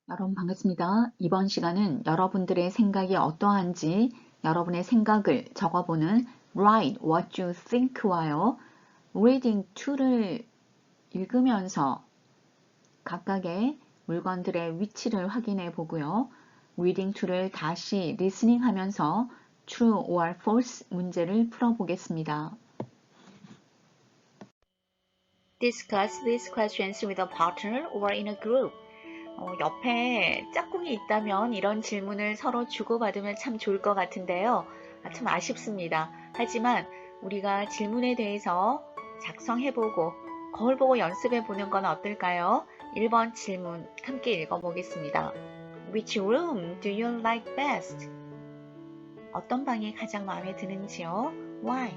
여러분 반갑습니다. 이번 시간은 여러분들의 생각이 어떠한지 여러분의 생각을 적어보는 Write what you think와요. Reading to를 읽으면서 각각의 물건들의 위치를 확인해 보고요. Reading to를 다시 listening 하면서 True or False 문제를 풀어보겠습니다. Discuss these questions with a partner or in a group. 옆에 짝꿍이 있다면 이런 질문을 서로 주고받으면 참 좋을 것 같은데요. 참 아쉽습니다. 하지만 우리가 질문에 대해서 작성해보고 거울 보고 연습해보는 건 어떨까요? 1번 질문 함께 읽어보겠습니다. Which room do you like best? 어떤 방이 가장 마음에 드는지요? Why?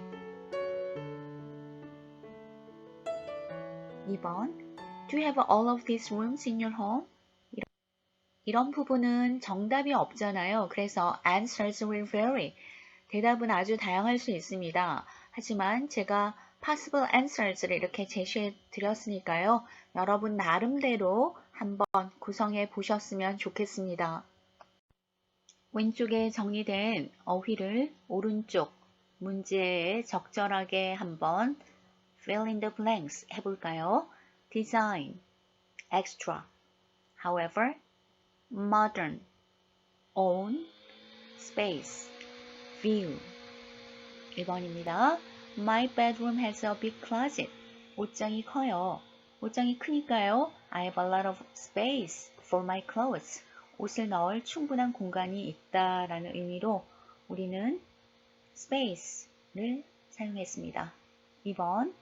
2번 Do you have all of these rooms in your home? 이런 부분은 정답이 없잖아요. 그래서 answers will vary. 대답은 아주 다양할 수 있습니다. 하지만 제가 possible answers를 이렇게 제시해 드렸으니까요. 여러분 나름대로 한번 구성해 보셨으면 좋겠습니다. 왼쪽에 정리된 어휘를 오른쪽 문제에 적절하게 한번 fill in the blanks 해볼까요? design, extra, however, modern, own, space, view. 1번입니다. My bedroom has a big closet. 옷장이 커요. 옷장이 크니까요. I have a lot of space for my clothes. 옷을 넣을 충분한 공간이 있다라는 의미로 우리는 space를 사용했습니다. 2번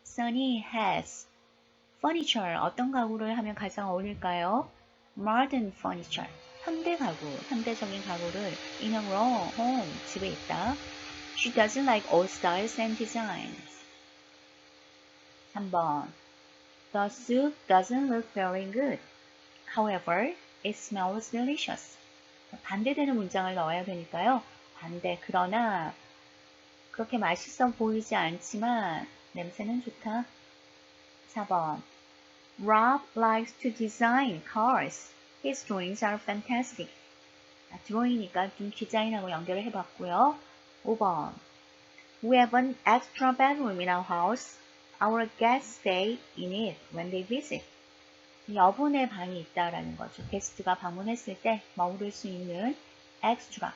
Sunny has furniture. 어떤 가구를 하면 가장 어울릴까요? Modern furniture, 현대 가구, 현대적인 가구를 in a row, home, 집에 있다. She doesn't like old styles and designs. 3번 The soup doesn't look very good. However, it smells delicious. 반대되는 문장을 넣어야 되니까요. 반대, 그러나 그렇게 맛있어 보이지 않지만 냄새는 좋다. 4번 Rob likes to design cars. His drawings are fantastic. 드로잉이니까 좀 디자인하고 연결을 해봤고요. 5번 We have an extra bedroom in our house. Our guests stay in it when they visit. 여분의 방이 있다라는 거죠. 게스트가 방문했을 때 머무를 수 있는 extra.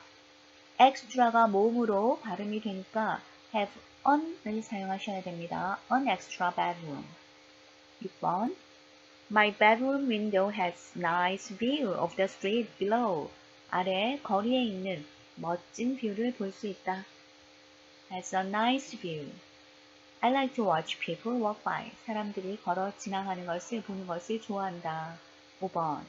extra가 모음으로 발음이 되니까 have on을 사용하셔야 됩니다. An extra bedroom. 6번 My bedroom window has nice view of the street below. 아래 거리에 있는 멋진 뷰를 볼 수 있다. Has a nice view. I like to watch people walk by. 사람들이 걸어 지나가는 것을 보는 것을 좋아한다. 5번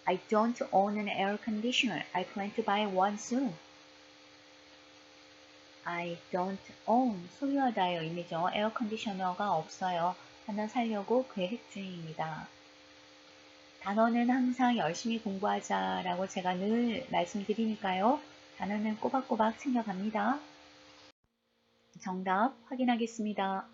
I don't own an air conditioner. I plan to buy one soon. I don't own. 소유하다의 의미죠. 에어 컨디셔너가 없어요. 하나 살려고 계획 중입니다. 단어는 항상 열심히 공부하자라고 제가 늘 말씀드리니까요. 단어는 꼬박꼬박 챙겨갑니다. 정답 확인하겠습니다.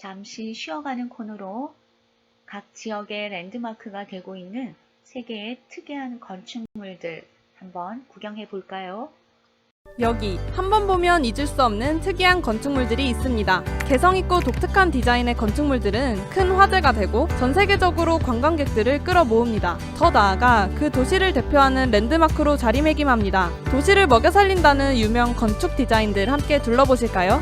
잠시 쉬어가는 코너로 각 지역의 랜드마크가 되고 있는 세계의 특이한 건축물들 한번 구경해 볼까요? 여기 한 번 보면 잊을 수 없는 특이한 건축물들이 있습니다. 개성있고 독특한 디자인의 건축물들은 큰 화제가 되고 전 세계적으로 관광객들을 끌어모읍니다. 더 나아가 그 도시를 대표하는 랜드마크로 자리매김합니다. 도시를 먹여 살린다는 유명 건축 디자인들 함께 둘러보실까요?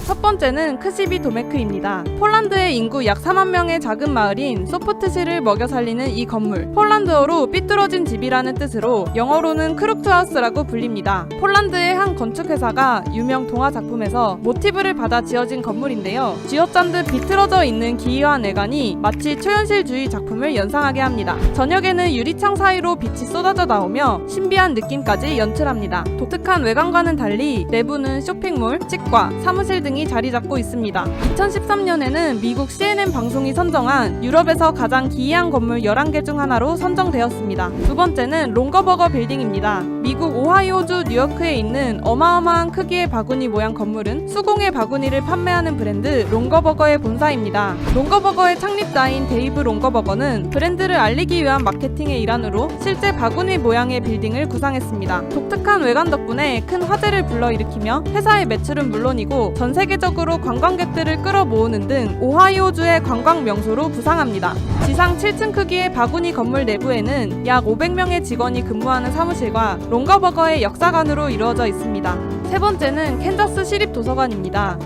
첫 번째는 크시비 도메크입니다. 폴란드의 인구 약 4만 명의 작은 마을인 소프트시를 먹여 살리는 이 건물. 폴란드어로 삐뚤어진 집이라는 뜻으로 영어로는 크룩트하우스라고 불립니다. 폴란드의 한 건축회사가 유명 동화 작품에서 모티브를 받아 지어진 건물인데요. 쥐어짠 듯 비틀어져 있는 기이한 외관이 마치 초현실주의 작품을 연상하게 합니다. 저녁에는 유리창 사이로 빛이 쏟아져 나오며 신비한 느낌까지 연출합니다. 독특한 외관과는 달리 내부는 쇼핑몰, 치과, 사무실 등이 자리 잡고 있습니다. 2013년에는 미국 CNN 방송이 선정한 유럽에서 가장 기이한 건물 11개 중 하나로 선정되었습니다. 두 번째는 롱거버거 빌딩입니다. 미국 오하이오주 뉴요크에 있는 어마어마한 크기의 바구니 모양 건물은 수공예 바구니를 판매하는 브랜드 롱거버거의 본사입니다. 롱거버거의 창립자인 데이브 롱거버거는 브랜드를 알리기 위한 마케팅의 일환으로 실제 바구니 모양의 빌딩을 구상했습니다. 독특한 외관 덕분에 큰 화제를 불러일으키며 회사의 매출은 물론이고 전 세계적으로 관광객들을 끌어모으는 등 오하이오주의 관광 명소로 부상합니다. 지상 7층 크기의 바구니 건물 내부에는 약 500명의 직원이 근무하는 사무실과 롱거버거의 역사관으로 이루어져 있습니다. 세 번째는 캔자스 시립도서관입니다.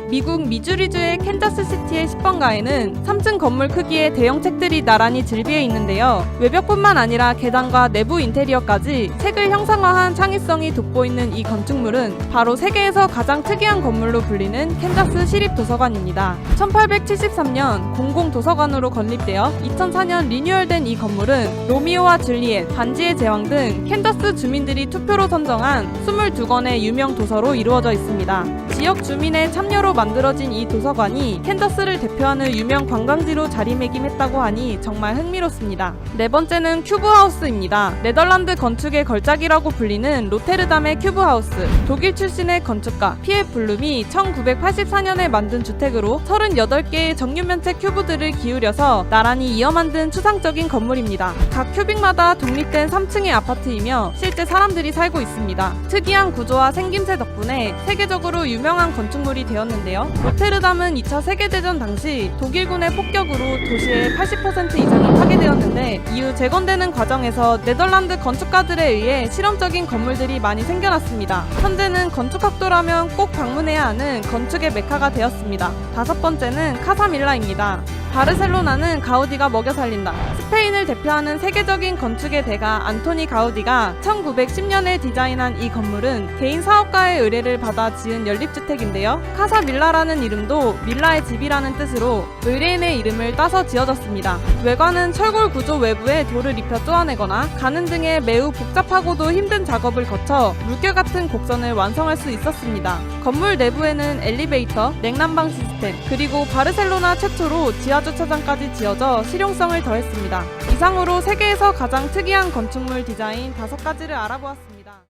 미국 미주리주의 캔자스시티의 10번가에는 3층 건물 크기의 대형 책들이 나란히 즐비해 있는데요. 외벽뿐만 아니라 계단과 내부 인테리어까지 책을 형상화한 창의성이 돋보이는 이 건축물은 바로 세계에서 가장 특이한 건물로 불리는 캔자스 시립도서관입니다. 1873년 공공도서관으로 건립되어 2004년 리뉴얼된 이 건물은 로미오와 줄리엣, 반지의 제왕 등 캔자스 주민들이 투표로 선정한 22권의 유명 도서로 이루어져 있습니다. 지역 주민의 참여로 만들어진 이 도서관이 캔자스를 대표하는 유명 관광지로 자리매김했다고 하니 정말 흥미롭습니다. 네 번째는 큐브하우스입니다. 네덜란드 건축의 걸작이라고 불리는 로테르담의 큐브하우스. 독일 출신의 건축가 피에 블룸이 1984년에 만든 주택으로 38개의 정육면체 큐브들을 기울여서 나란히 이어 만든 추상적인 건물입니다. 각 큐빅마다 독립된 3층의 아파트이며 실제 사람들이 살고 있습니다. 특이한 구조와 생김새 덕분에 세계적으로 유명한 건축물이 되었는데요. 로테르담은 2차 세계대전 당시 독일군의 폭격으로 도시의 80% 이상이 파괴되었는데 이후 재건되는 과정에서 네덜란드 건축가들에 의해 실험적인 건물들이 많이 생겨났습니다. 현재는 건축학도라면 꼭 방문해야 하는 건축의 메카가 되었습니다. 다섯 번째는 카사밀라입니다. 바르셀로나는 가우디가 먹여 살린다. 스페인을 대표하는 세계적인 건축의 대가 안토니 가우디가 1910년에 디자인한 이 건물은 개인 사업가의 의뢰를 받아 지은 연립주택인데요. 카사밀라라는 이름도 밀라의 집이라는 뜻으로 의뢰인의 이름을 따서 지어졌습니다. 외관은 철골 구조 외부에 돌을 입혀 쪼아내거나 가는 등의 매우 복잡하고도 힘든 작업을 거쳐 물결같은 곡선을 완성할 수 있었습니다. 건물 내부에는 엘리베이터, 냉난방 시스템, 그리고 바르셀로나 최초로 지하주차장까지 지어져 실용성을 더했습니다. 이상으로 세계에서 가장 특이한 건축물 디자인 5가지를 알아보았습니다.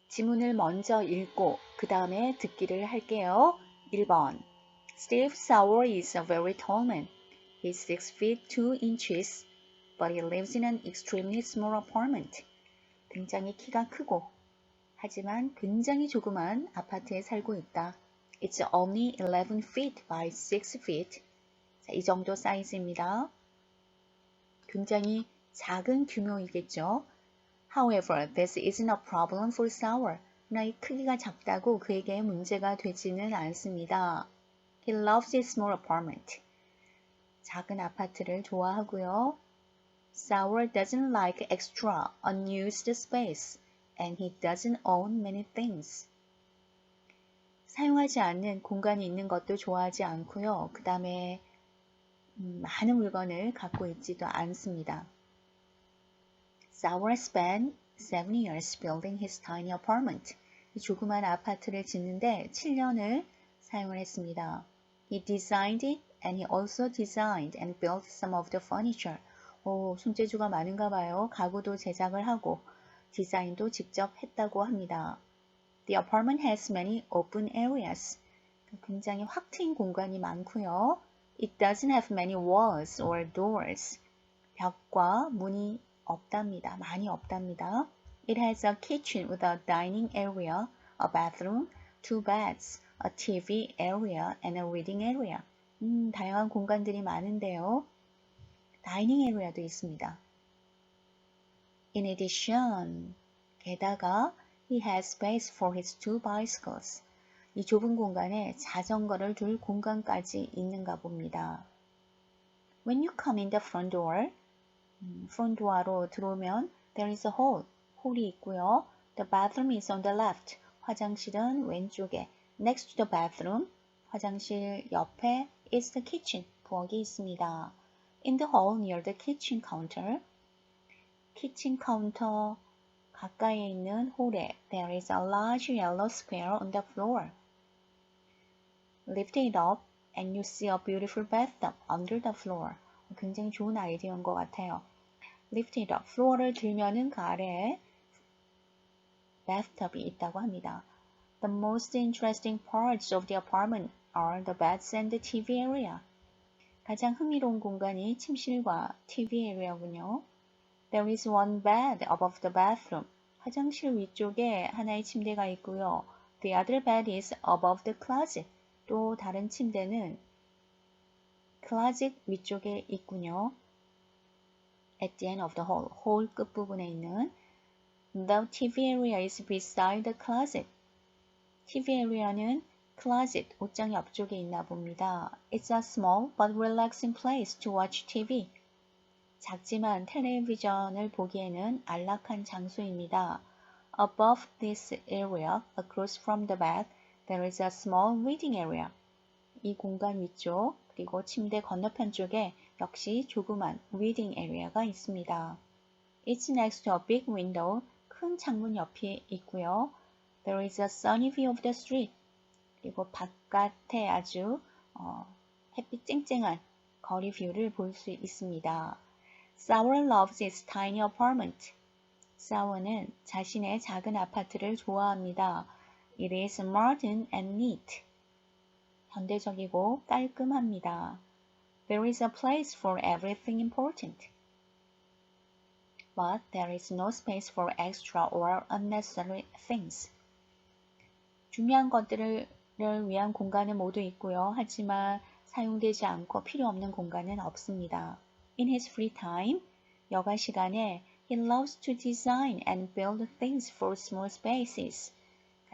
지문을 먼저 읽고 그 다음에 듣기를 할게요. 1번 Steve Sauer is a very tall man. He's 6 feet 2 inches, but he lives in an extremely small apartment. 굉장히 키가 크고 하지만 굉장히 조그만 아파트에 살고 있다. It's only 11 feet by 6 feet. 자, 이 정도 사이즈입니다. 굉장히 작은 규모이겠죠. However, this isn't a problem for Sauer. 그러나 이 크기가 작다고 그에게 문제가 되지는 않습니다. He loves his small apartment. 작은 아파트를 좋아하고요. Sauer doesn't like extra, unused space, and he doesn't own many things. 사용하지 않는 공간이 있는 것도 좋아하지 않고요. 그 다음에 많은 물건을 갖고 있지도 않습니다. Sauer spent 7 years building his tiny apartment. 이 조그만 아파트를 짓는데 7년을 사용을 했습니다. He designed it and he also designed and built some of the furniture. 손재주가 많은가 봐요. 가구도 제작을 하고 디자인도 직접 했다고 합니다. The apartment has many open areas. 굉장히 확 트인 공간이 많고요. It doesn't have many walls or doors. 벽과 문이 없답니다. 많이 없답니다. It has a kitchen with a dining area, a bathroom, 2 beds, a TV area, and a reading area. 다양한 공간들이 많은데요. 다이닝 에리아도 있습니다. In addition, 게다가 he has space for his 2 bicycles. 이 좁은 공간에 자전거를 둘 공간까지 있는가 봅니다. When you come in the front door, front door로 들어오면 there is a hall, 홀이 있고요. The bathroom is on the left. 화장실은 왼쪽에. Next to the bathroom, 화장실 옆에 is the kitchen. 부엌이 있습니다. In the hall near the kitchen counter, 키친 카운터 가까이에 있는 홀에 there is a large yellow square on the floor. Lift it up and you see a beautiful bathtub under the floor. 굉장히 좋은 아이디어인 것 같아요. Lift it up. floor를 들면은 그 아래에 bathtub이 있다고 합니다. The most interesting parts of the apartment are the beds and the TV area. 가장 흥미로운 공간이 침실과 TV 에리아군요. There is one bed above the bathroom. 화장실 위쪽에 하나의 침대가 있고요. The other bed is above the closet. 또 다른 침대는 closet 위쪽에 있군요. At the end of the hall. 홀 끝부분에 있는 The TV area is beside the closet. TV 에리아는 closet, 옷장 옆쪽에 있나 봅니다. It's a small but relaxing place to watch TV. 작지만 텔레비전을 보기에는 안락한 장소입니다. Above this area, across from the bed, there is a small reading area. 이 공간 위쪽, 그리고 침대 건너편 쪽에 역시 조그만 reading area가 있습니다. It's next to a big window. 큰 창문 옆에 있고요. There is a sunny view of the street. 그리고 바깥에 아주 햇빛 쨍쨍한 거리 뷰를 볼 수 있습니다. Sour loves his tiny apartment. Sour는 자신의 작은 아파트를 좋아합니다. It is modern and neat. 현대적이고 깔끔합니다. There is a place for everything important. But there is no space for extra or unnecessary things. 중요한 것들을 위한 공간은 모두 있고요. 하지만 사용되지 않고 필요 없는 공간은 없습니다. In his free time, 여가 시간에 he loves to design and build things for small spaces.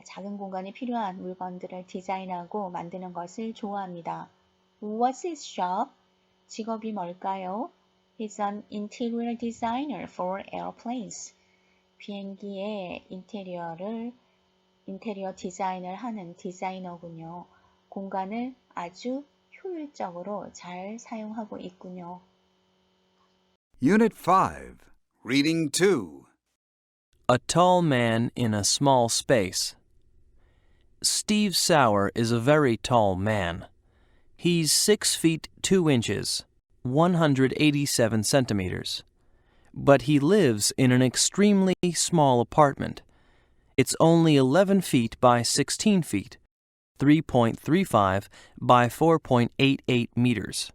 작은 공간에 필요한 물건들을 디자인하고 만드는 것을 좋아합니다. What's his job? 직업이 뭘까요? He's an interior designer for airplanes. 비행기의 인테리어 디자인을 하는 디자이너군요. 공간을 아주 효율적으로 잘 사용하고 있군요. Unit 5, Reading 2. A tall man in a small space. Steve Sauer is a very tall man. He's 6 feet 2 inches, 187 centimeters. But he lives in an extremely small apartment. It's only 11 feet by 16 feet, 3.35 by 4.88 meters.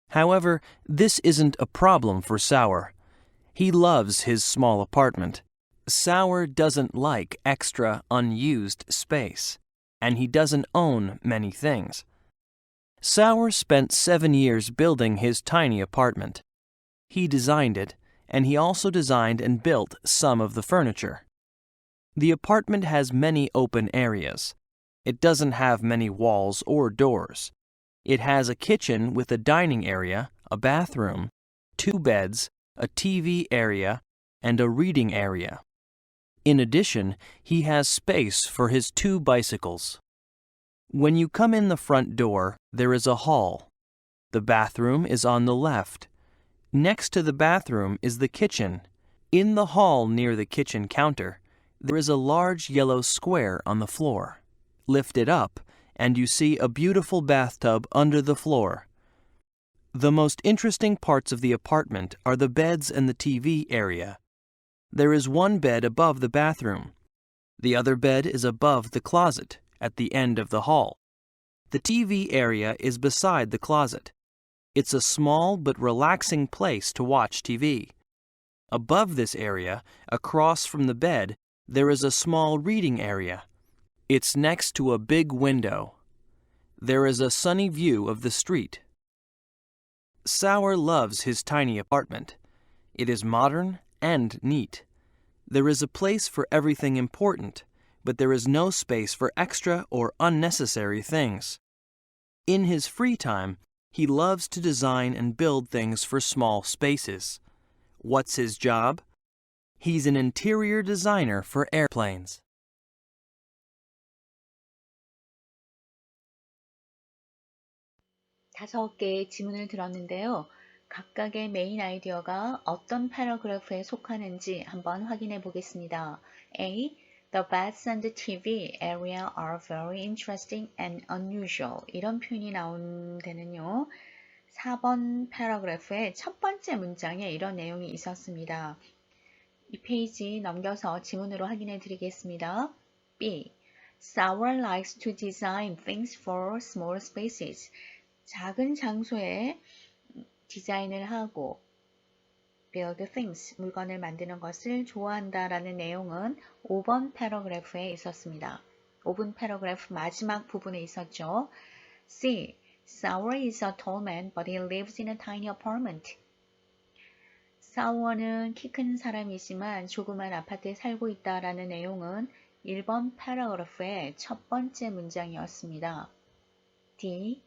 However, this isn't a problem for Sauer. He loves his small apartment. Sauer doesn't like extra, unused space, and he doesn't own many things. Sauer spent 7 years building his tiny apartment. He designed it, and he also designed and built some of the furniture. The apartment has many open areas. It doesn't have many walls or doors. It has a kitchen with a dining area, a bathroom, 2 beds, a TV area, and a reading area. In addition, he has space for his 2 bicycles. When you come in the front door, there is a hall. The bathroom is on the left. Next to the bathroom is the kitchen. In the hall near the kitchen counter, there is a large yellow square on the floor. Lift it up, and you see a beautiful bathtub under the floor. The most interesting parts of the apartment are the beds and the TV area. There is one bed above the bathroom. The other bed is above the closet at the end of the hall. The TV area is beside the closet. It's a small but relaxing place to watch TV. Above this area, across from the bed, there is a small reading area. It's next to a big window. There is a sunny view of the street. Sauer loves his tiny apartment. It is modern and neat. There is a place for everything important, but there is no space for extra or unnecessary things. In his free time, he loves to design and build things for small spaces. What's his job? He's an interior designer for airplanes. 다섯 개의 지문을 들었는데요. 각각의 메인 아이디어가 어떤 패러그래프에 속하는지 한번 확인해 보겠습니다. A. The beds and the TV area are very interesting and unusual. 이런 표현이 나온 데는요. 4번 패러그래프의 첫 번째 문장에 이런 내용이 있었습니다. 이 페이지 넘겨서 지문으로 확인해 드리겠습니다. B. Sauer likes to design things for small spaces. 작은 장소에 디자인을 하고 build things, 물건을 만드는 것을 좋아한다라는 내용은 5번 패러그래프에 있었습니다. 5번 패러그래프 마지막 부분에 있었죠. C. Sauer is a tall man, but he lives in a tiny apartment. 사워는 키 큰 사람이지만 조그만 아파트에 살고 있다라는 내용은 1번 패러그래프의 첫 번째 문장이었습니다. D.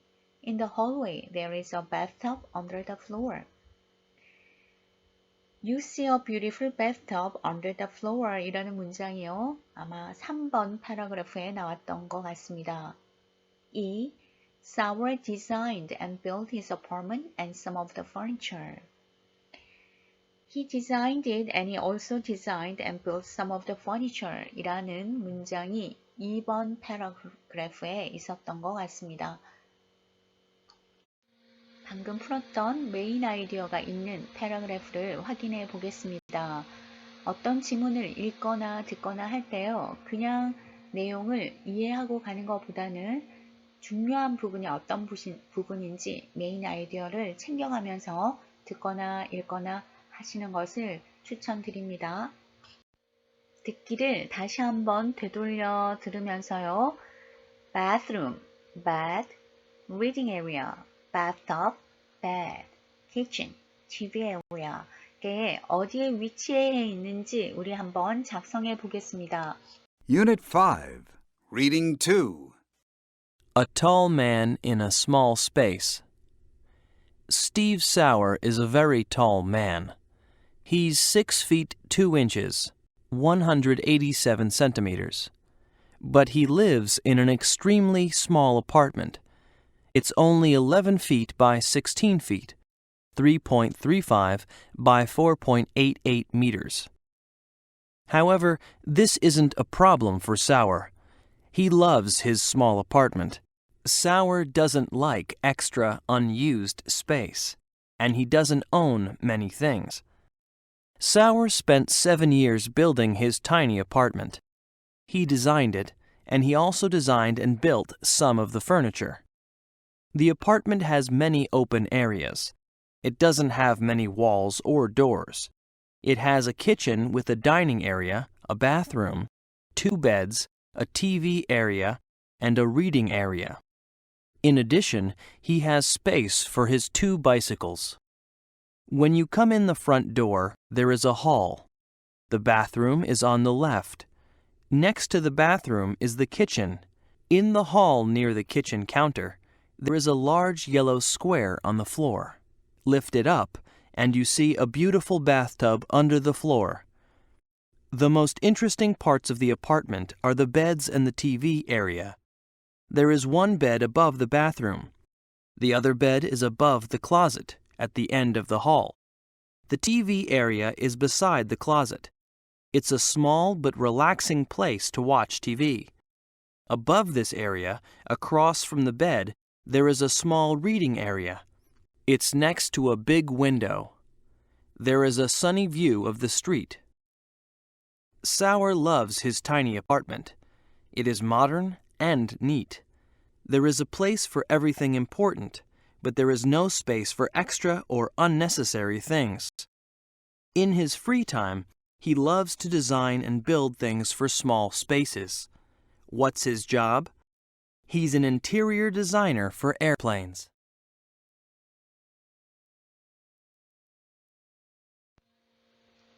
In the hallway, there is a bathtub under the floor. You see a beautiful bathtub under the floor 이라는 문장이요. 아마 3번 패러그래프에 나왔던 것 같습니다. E. Sauer designed and built his apartment and some of the furniture. He designed it and he also designed and built some of the furniture 이라는 문장이 2번 패러그래프에 있었던 것 같습니다. 방금 풀었던 메인 아이디어가 있는 패러그래프를 확인해 보겠습니다. 어떤 지문을 읽거나 듣거나 할 때요. 그냥 내용을 이해하고 가는 것보다는 중요한 부분이 어떤 부분인지 메인 아이디어를 챙겨가면서 듣거나 읽거나 하시는 것을 추천드립니다. 듣기를 다시 한번 되돌려 들으면서요. bathroom, bed, reading area, bathtub, bed, kitchen, TV area에 어디에 위치해 있는지 우리 한번 작성해 보겠습니다. Unit 5, Reading 2. A tall man in a small space. Steve Sauer is a very tall man. He's 6 feet 2 inches, 187 centimeters. But he lives in an extremely small apartment. It's only 11 feet by 16 feet, 3.35 by 4.88 meters. However, this isn't a problem for Sauer. He loves his small apartment. Sauer doesn't like extra, unused space, and he doesn't own many things. Sauer spent 7 years building his tiny apartment. He designed it, and he also designed and built some of the furniture. The apartment has many open areas. It doesn't have many walls or doors. It has a kitchen with a dining area, a bathroom, 2 beds, a TV area, and a reading area. In addition, he has space for his 2 bicycles. When you come in the front door, there is a hall. The bathroom is on the left. Next to the bathroom is the kitchen. In the hall near the kitchen counter, there is a large yellow square on the floor. Lift it up, and you see a beautiful bathtub under the floor. The most interesting parts of the apartment are the beds and the TV area. There is one bed above the bathroom. The other bed is above the closet at the end of the hall. The TV area is beside the closet. It's a small but relaxing place to watch TV. Above this area, across from the bed, there is a small reading area. It's next to a big window. There is a sunny view of the street. Sour loves his tiny apartment. It is modern and neat. There is a place for everything important, but there is no space for extra or unnecessary things. In his free time, he loves to design and build things for small spaces. What's his job? He's an interior designer for airplanes.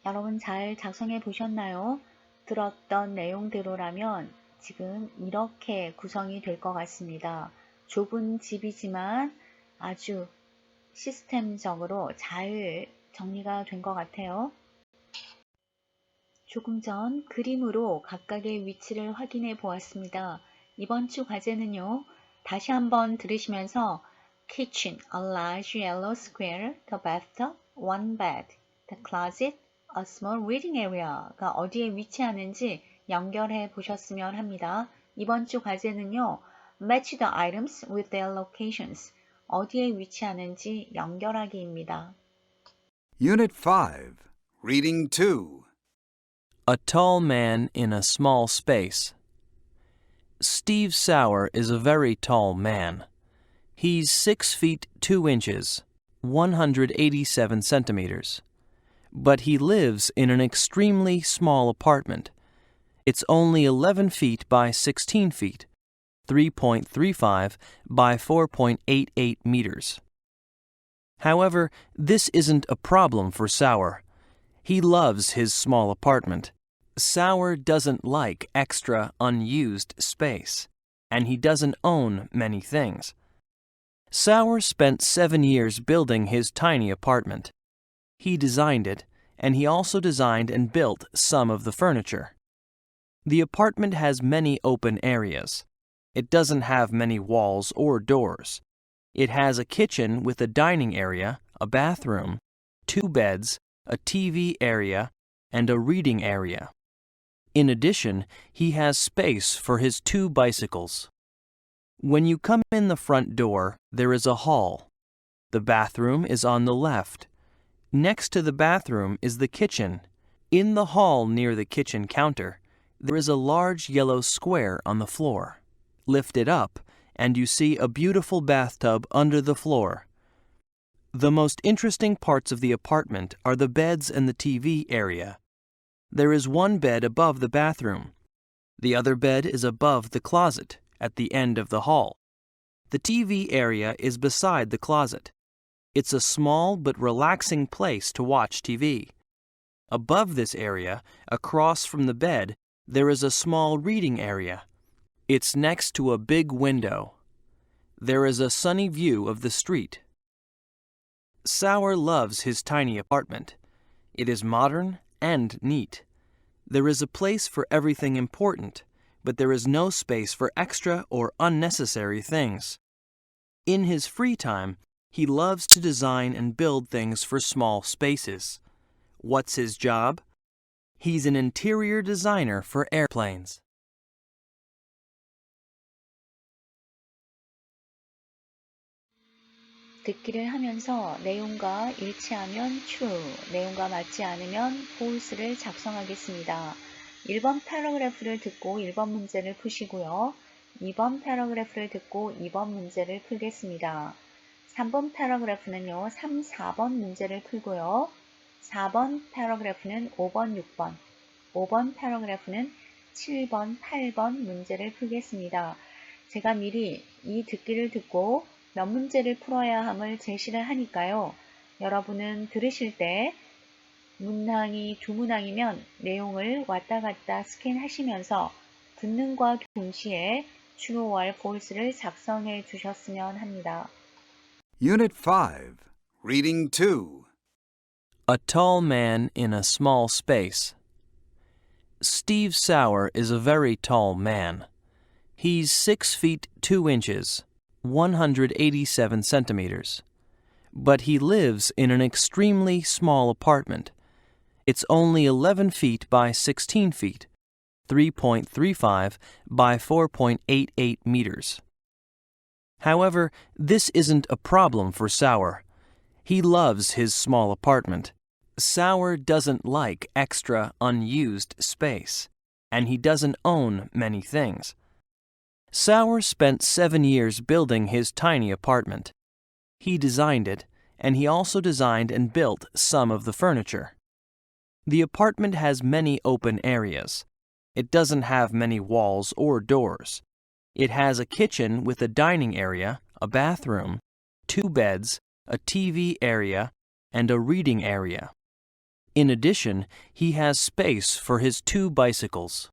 여러분 잘 작성해 보셨나요? 들었던 내용대로라면 지금 이렇게 구성이 될 것 같습니다. 좁은 집이지만 아주 시스템적으로 잘 정리가 된 것 같아요. 조금 전 그림으로 각각의 위치를 확인해 보았습니다. 이번 주 과제는요. 다시 한번 들으시면서 kitchen, a large yellow square, the bathtub, one bed, the closet, a small reading area가 어디에 위치하는지 연결해 보셨으면 합니다. 이번 주 과제는요. match the items with their locations. 어디에 위치하는지 연결하기입니다. Unit 5, Reading 2. A tall man in a small space. Steve Sauer is a very tall man. He's 6 feet 2 inches, 187 centimeters. But he lives in an extremely small apartment. It's only 11 feet by 16 feet, 3.35 by 4.88 meters. However, this isn't a problem for Sauer. He loves his small apartment. Sauer doesn't like extra, unused space, and he doesn't own many things. Sauer spent 7 years building his tiny apartment. He designed it, and he also designed and built some of the furniture. The apartment has many open areas. It doesn't have many walls or doors. It has a kitchen with a dining area, a bathroom, 2 beds, a TV area, and a reading area. In addition, he has space for his 2 bicycles. When you come in the front door, there is a hall. The bathroom is on the left. Next to the bathroom is the kitchen. In the hall near the kitchen counter, there is a large yellow square on the floor. Lift it up, and you see a beautiful bathtub under the floor. The most interesting parts of the apartment are the beds and the TV area. There is 1 bed above the bathroom. The other bed is above the closet, at the end of the hall. The TV area is beside the closet. It's a small but relaxing place to watch TV. Above this area, across from the bed, there is a small reading area. It's next to a big window. There is a sunny view of the street. Sauer loves his tiny apartment. It is modern and neat. There is a place for everything important, but there is no space for extra or unnecessary things. In his free time, he loves to design and build things for small spaces. What's his job? He's an interior designer for airplanes. 듣기를 하면서 내용과 일치하면 true, 내용과 맞지 않으면 false를 작성하겠습니다. 1번 패러그래프를 듣고 1번 문제를 푸시고요. 2번 패러그래프를 듣고 2번 문제를 풀겠습니다. 3번 패러그래프는요. 3, 4번 문제를 풀고요. 4번 패러그래프는 5번, 6번, 5번 패러그래프는 7번, 8번 문제를 풀겠습니다. 제가 미리 이 듣기를 듣고 몇 문제를 풀어야 함을 제시를 하니까요. 여러분은 들으실 때 문항이 두 문항이면 내용을 왔다 갔다 스캔하시면서 듣는과 동시에 true or false를 작성해 주셨으면 합니다. Unit 5, Reading 2. A tall man in a small space. Steve Sauer is a very tall man. He's 6 feet 2 inches, 187 centimeters. But he lives in an extremely small apartment. It's only 11 feet by 16 feet, 3.35 by 4.88 meters. However, this isn't a problem for Sauer. He loves his small apartment. Sauer doesn't like extra, unused space, and he doesn't own many things. Sauer spent 7 years building his tiny apartment. He designed it, and he also designed and built some of the furniture. The apartment has many open areas. It doesn't have many walls or doors. It has a kitchen with a dining area, a bathroom, 2 beds, a TV area, and a reading area. In addition, he has space for his 2 bicycles.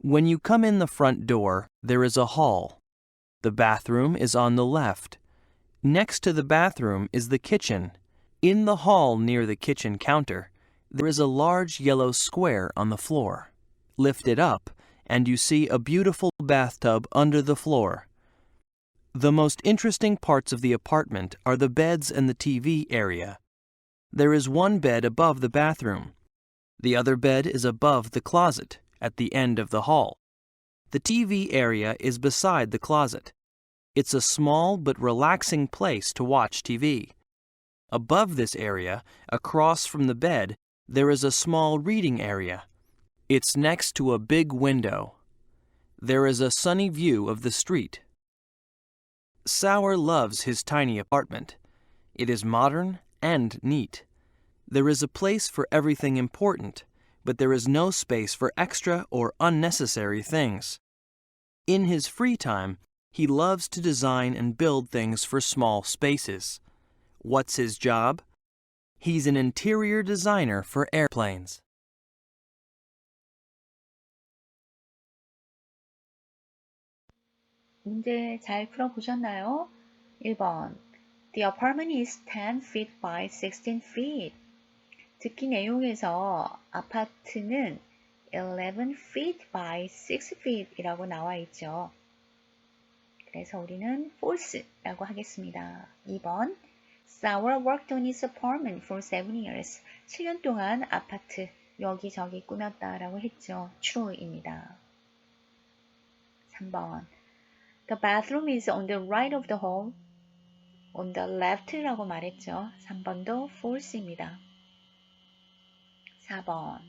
When you come in the front door, there is a hall. The bathroom is on the left. Next to the bathroom is the kitchen. In the hall near the kitchen counter, there is a large yellow square on the floor. Lift it up, and you see a beautiful bathtub under the floor. The most interesting parts of the apartment are the beds and the TV area. There is 1 bed above the bathroom. The other bed is above the closet, at the end of the hall. The TV area is beside the closet. It's a small but relaxing place to watch TV. Above this area, across from the bed, there is a small reading area. It's next to a big window. There is a sunny view of the street. Sauer loves his tiny apartment. It is modern and neat. There is a place for everything important, but there is no space for extra or unnecessary things. In his free time, he loves to design and build things for small spaces. What's his job? He's an interior designer for airplanes. 문제 잘 풀어보셨나요? 1번. The apartment is 10 feet by 16 feet. 듣기 내용에서 아파트는 11 feet by 6 feet 이라고 나와 있죠. 그래서 우리는 false라고 하겠습니다. 2번. Sauer worked on his apartment for 7 years. 7년 동안 아파트 여기저기 꾸몄다라고 했죠. true입니다. 3번. The bathroom is on the right of the hall. On the left라고 말했죠. 3번도 false입니다. 4번.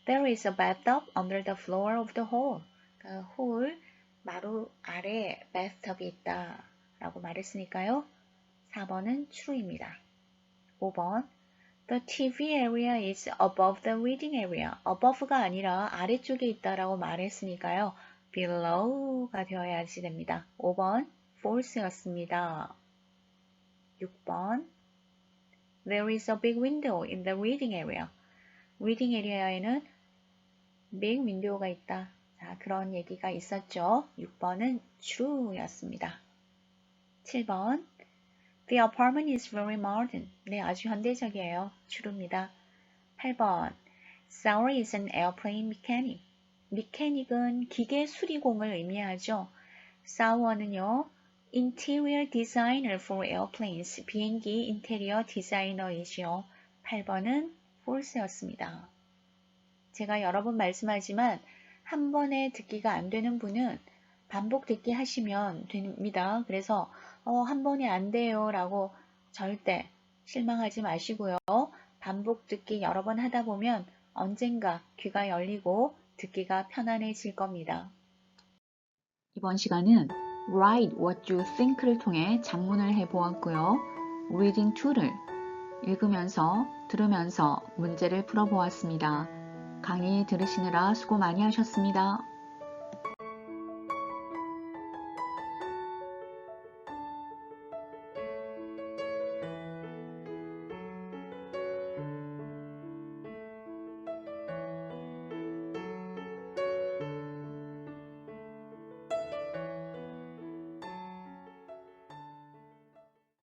There is a bathtub under the floor of the hall. 그 홀 마루 아래 bathtub이 있다 라고 말했으니까요. 4번은 true입니다. 5번. The TV area is above the reading area. above가 아니라 아래쪽에 있다라고 말했으니까요. below가 되어야지 됩니다. 5번 false였습니다. 6번. There is a big window in the reading area. reading area에는 big window가 있다. 자, 그런 얘기가 있었죠. 6번은 true였습니다. 7번. The apartment is very modern. 네, 아주 현대적이에요. true입니다. 8번. Sauer is an airplane mechanic. mechanic은 기계 수리공을 의미하죠. Sauer는요, interior designer for airplanes. 비행기 인테리어 디자이너이죠. 8번은 false였습니다. 제가 여러 번 말씀하지만 한 번에 듣기가 안 되는 분은 반복 듣기 하시면 됩니다. 그래서 한 번에 안 돼요 라고 절대 실망하지 마시고요. 반복 듣기 여러 번 하다 보면 언젠가 귀가 열리고 듣기가 편안해질 겁니다. 이번 시간은 Write what you think를 통해 작문을 해보았고요. Reading to를 읽으면서 들으면서 문제를 풀어보았습니다. 강의 들으시느라 수고 많이 하셨습니다.